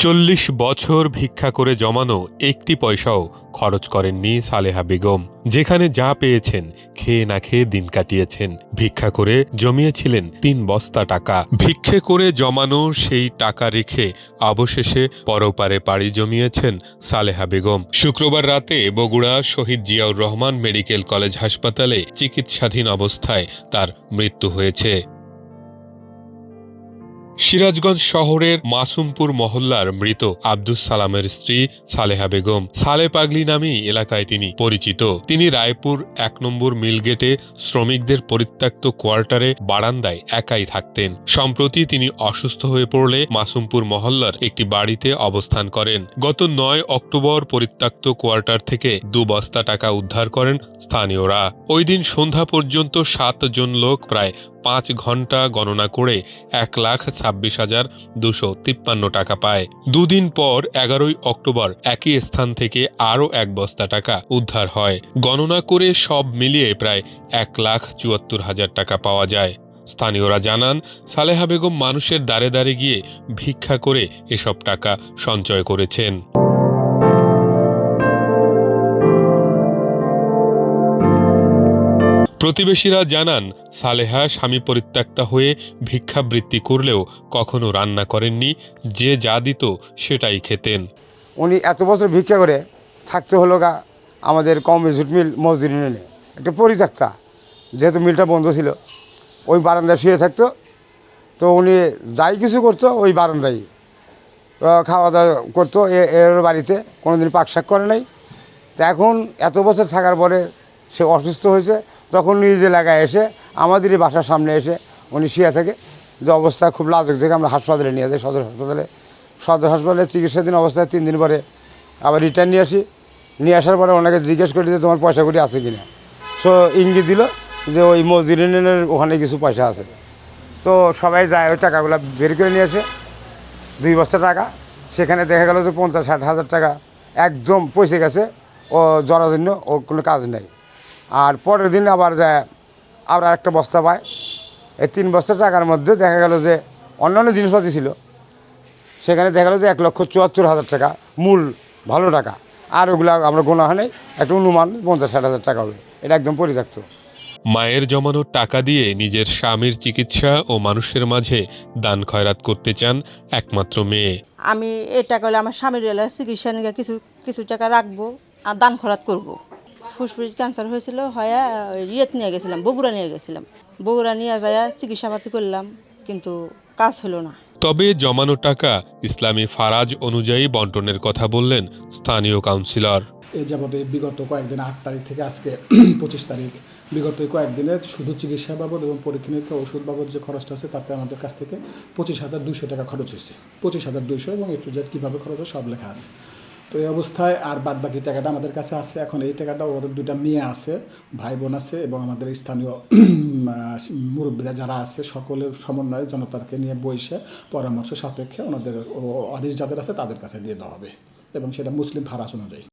40 বছর ভিক্ষা করে জমানো একটি পয়সাও খরচ করেননি সালেহা বেগম। যেখানে যা পেয়েছেন খেয়ে না খেয়ে দিন কাটিয়েছেন। ভিক্ষা করে জমিয়েছিলেন 3 বস্তা টাকা। ভিক্ষে করে জমানো সেই টাকা রেখে অবশেষে পরপারে পাড়ি জমিয়েছেন সালেহা বেগম। শুক্রবার রাতে বগুড়া শহীদ জিয়াউর রহমান মেডিকেল কলেজ হাসপাতালে চিকিৎসাধীন অবস্থায় তার মৃত্যু হয়েছে। সিরাজগঞ্জ শহরের মাসুমপুর মহল্লার মৃত আব্দুস সালামের স্ত্রী সালেহা বেগম। সালে পাগলি নামেই এলাকায় তিনি পরিচিত। তিনি রায়পুর 1 নম্বর মিলগেটে শ্রমিকদের পরিত্যক্ত কোয়ার্টারে বারান্দায় একাই থাকতেন। সম্প্রতি তিনি অসুস্থ হয়ে পড়লে মাসুমপুর মহল্লার একটি বাড়িতে অবস্থান করেন। গত 9 অক্টোবর পরিত্যক্ত কোয়ার্টার থেকে 2 বস্তা টাকা উদ্ধার করেন স্থানীয়রা। ওই দিন সন্ধ্যা পর্যন্ত 7 জন লোক প্রায় 5 ঘন্টা গণনা করে 1,26,253 টাকা পায়। দুদিন পর 11 অক্টোবর একই স্থান থেকে আরও 1 বস্তা টাকা উদ্ধার হয়। গণনা করে সব মিলিয়ে প্রায় 1,74,000 টাকা পাওয়া যায়। স্থানীয়রা জানান, সালেহা বেগম মানুষের দ্বারে দ্বারে গিয়ে ভিক্ষা করে এসব টাকা সঞ্চয় করেছেন। প্রতিবেশীরা জানান, সালেহা স্বামী পরিত্যক্তা হয়ে ভিক্ষাবৃত্তি করলেও কখনো রান্না করেননি। যে যা দিত সেটাই খেতেন। উনি এত বছর ভিক্ষা করে থাকতে হলো আমাদের কমিউনিস্ট মিল মসজিদ ইউনিয়নে একটা পরিত্যক্তা, যেহেতু মিলটা বন্ধ ছিল ওই বারান্দায় শুয়ে থাকতো। তো উনি যাই কিছু করতো ওই বারান্দায় খাওয়া দাওয়া করতো। এর বাড়িতে কোনোদিন পাক শাক করে নাই। তো এখন এত বছর থাকার পরে সে অসুস্থ হয়েছে, তখন নিজ এলাকায় এসে আমাদেরই বাসার সামনে এসে উনি শুয়ে থাকে। যে অবস্থা খুব লাজুক থেকে আমরা হাসপাতালে নিয়ে যাই, সদর হাসপাতালে চিকিৎসাধীন অবস্থায় 3 দিন পরে আবার রিটার্ন নিয়ে আসার পরে ওনাকে জিজ্ঞেস করি যে তোমার পয়সা কড়ি আছে কিনা। সো ইঙ্গিত দিল যে ওই মসজিদ ইউনিয়নের ওখানে কিছু পয়সা আছে। তো সবাই যায় ওই টাকাগুলো বের করে নিয়ে আসে, 2 বস্তা টাকা। সেখানে দেখা গেল যে 50-60 হাজার টাকা একদম পয়সা গেছে, ও জরাজন্য, ও কোনো কাজ নেই। আর পরের দিন আবার যায় আবার একটা বস্তা পায়। এই 3 বস্তা টাকার মধ্যে দেখা গেল যে অন্যান্য জিনিসপাতি ছিল, সেখানে দেখা গেল যে 1,74,000 টাকা মূল ভালো টাকা। আর ওগুলো আমরা গোনা হয় নাই, একটা অনুমান 50-60 হাজার টাকা হবে। এটা একদম পরিত্যক্ত। মায়ের জমানো টাকা দিয়ে নিজের স্বামীর চিকিৎসা ও মানুষের মাঝে দান খয়রাত করতে চান একমাত্র মেয়ে। আমি এই টাকা হলে আমার স্বামীর চিকিৎসা নিয়ে কিছু টাকা রাখবো আর দান খয়রাত করবো। ফুসফুস ক্যান্সার হয়েছিল, হয়ে নিয়ে গেছিলাম, বগুড়া নিয়ে গেছিলাম। বগুড়া নিয়ে যায় চিকিৎসাপাতি করলাম, কিন্তু কাজ হলো না। তবে জমানো টাকা ইসলামী ফারাজ অনুযায়ী বন্টনের কথা বললেন স্থানীয় কাউন্সিলর। এই যাবতে বিগত কয়েকদিন 8 তারিখ থেকে আজকে 25 তারিখ, বিগত কয়েকদিনে শুধু চিকিৎসা বাবদ এবং পরীক্ষা নিরীক্ষা ওষুধ বাবদ যে খরচটা আছে তাতে আমাদের কাছ থেকে 25,200 টাকা খরচ হয়েছে। 25,200 এবং একটু যে কীভাবে খরচ হয় সব লেখা আছে। তো এই অবস্থায় আর বাদ বাকি টাকাটা আমাদের কাছে আছে। এখন এই টাকাটা ওদের 2টা মেয়ে আছে, ভাই বোন আছে এবং আমাদের স্থানীয় মুরব্বীরা যারা আছে সকলের সমন্বয়ে জনতাকে নিয়ে বসে পরামর্শ সাপেক্ষে ওনাদের অডিশ যাদের আছে তাদের কাছে দিয়ে দেওয়া হবে এবং সেটা মুসলিম ফারাজ অনুযায়ী।